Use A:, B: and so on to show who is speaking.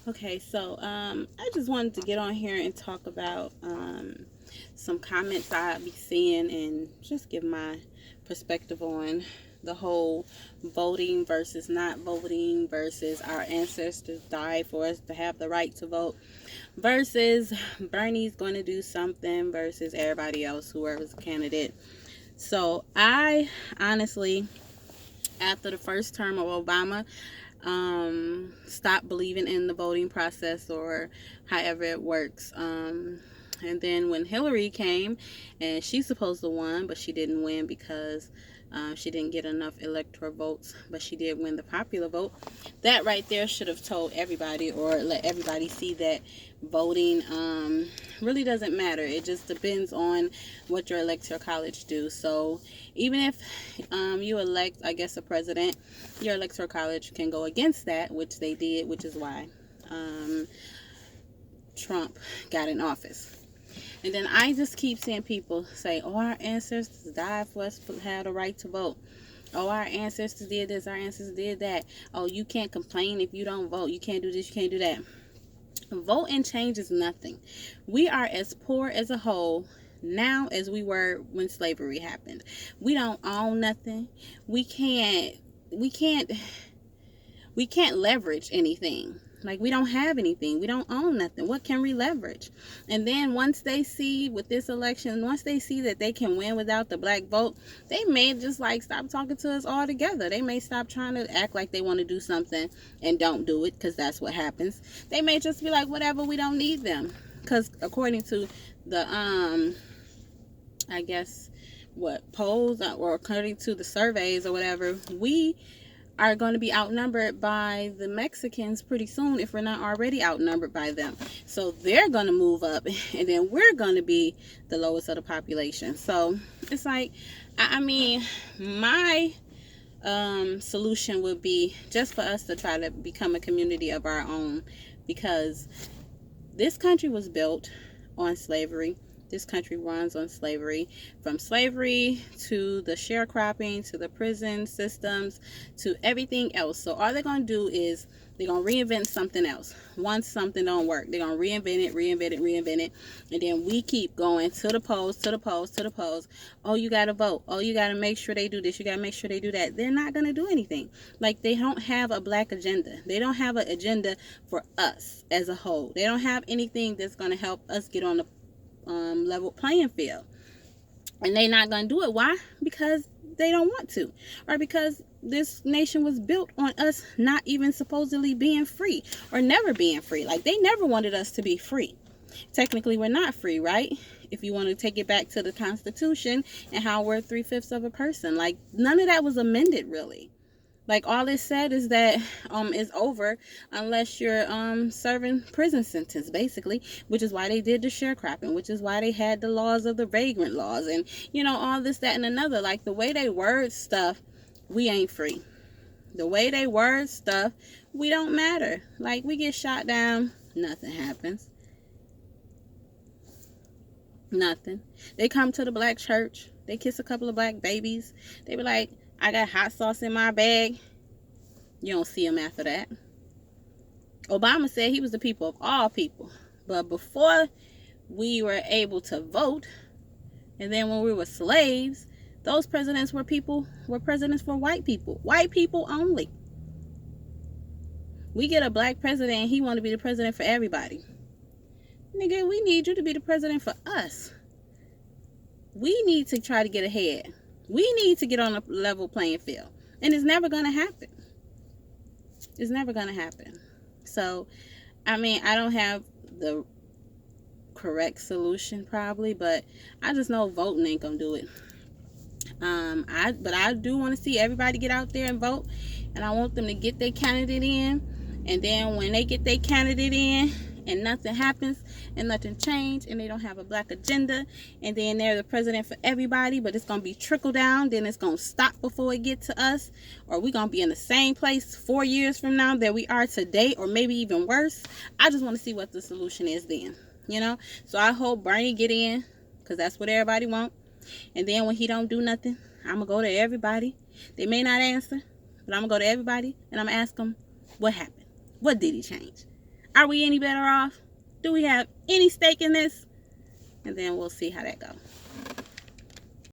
A: Okay, so I just wanted to get on here and talk about some comments I be seeing and just give my perspective on the whole voting versus not voting versus our ancestors died for us to have the right to vote versus Bernie's going to do something versus everybody else, whoever's a candidate. So I honestly, after the first term of Obama, stop believing in the voting process or however it works. And then when Hillary came, and she's supposed to win, but she didn't win because she didn't get enough electoral votes, but she did win the popular vote. That right there should have told everybody or let everybody see that voting really doesn't matter. It just depends on what your electoral college do. So even if you elect, I guess, a president, your electoral college can go against that, which they did, which is why um, Trump got in office. And then I just keep seeing people say, oh, our ancestors died for us to have the right to vote. Oh, our ancestors did this, our ancestors did that. Oh, you can't complain if you don't vote. You can't do this, you can't do that. Voting changes nothing. We are as poor as a whole now as we were when slavery happened. We don't own nothing. We can't we can't we can't leverage anything. Like, we don't have anything. We don't own nothing. What can we leverage? And then once they see with this election, once they see that they can win without the black vote, they may just like stop talking to us altogether. They may stop trying to act like they want to do something and don't do it, because that's what happens. They may just be like, whatever, we don't need them. Because according to the I guess what polls, or according to the surveys or whatever, we are going to be outnumbered by the Mexicans pretty soon, if we're not already outnumbered by them. So they're going to move up, and then we're going to be the lowest of the population. So it's like, I mean, my solution would be just for us to try to become a community of our own, because this country was built on slavery. This country runs on slavery. From slavery to the sharecropping to the prison systems to everything else. So all they're going to do is they're going to reinvent something else. Once something don't work, they're going to reinvent it. And then we keep going to the polls, to the polls, to the polls. Oh, you got to vote. Oh, you got to make sure they do this. You got to make sure they do that. They're not going to do anything. Like, they don't have a black agenda. They don't have an agenda for us as a whole. They don't have anything that's going to help us get on the level playing field. And they're not going to do it. Why? Because they don't want to, or because this nation was built on us not even supposedly being free, or never being free. Like, they never wanted us to be free. Technically, we're not free, right? If you want to take it back to the Constitution and how we're 3/5 of a person, like, none of that was amended, really. Like, all it said is that it's over unless you're serving prison sentence, basically, which is why they did the sharecropping, which is why they had the laws of the vagrant laws, and all this, that, and another. Like, the way they word stuff, we ain't free. The way they word stuff, we don't matter. Like, we get shot down, nothing happens. Nothing. They come to the black church, they kiss a couple of black babies, they be like, I got hot sauce in my bag. You don't see them after that. Obama said he was the people of all people. But before we were able to vote, and then when we were slaves, those presidents were presidents for white people. White people only. We get a black president and he want to be the president for everybody. Nigga, we need you to be the president for us. We need to try to get ahead. We need to get on a level playing field. And it's never going to happen. It's never going to happen. So, I mean, I don't have the correct solution probably, but I just know voting ain't going to do it. But I do want to see everybody get out there and vote, and I want them to get their candidate in, and then when they get their candidate in and nothing happens and nothing changed and they don't have a black agenda, and then they're the president for everybody, but it's going to be trickle down, then it's going to stop before it get to us, or we're going to be in the same place 4 years from now that we are today, or maybe even worse. I just want to see what the solution is then, so I hope Bernie get in, because that's what everybody want. And then when he don't do nothing, I'm going to go to everybody. They may not answer, but I'm going to go to everybody and I'm going to ask them, what happened? What did he change? Are we any better off? Do we have any stake in this? And then we'll see how that goes.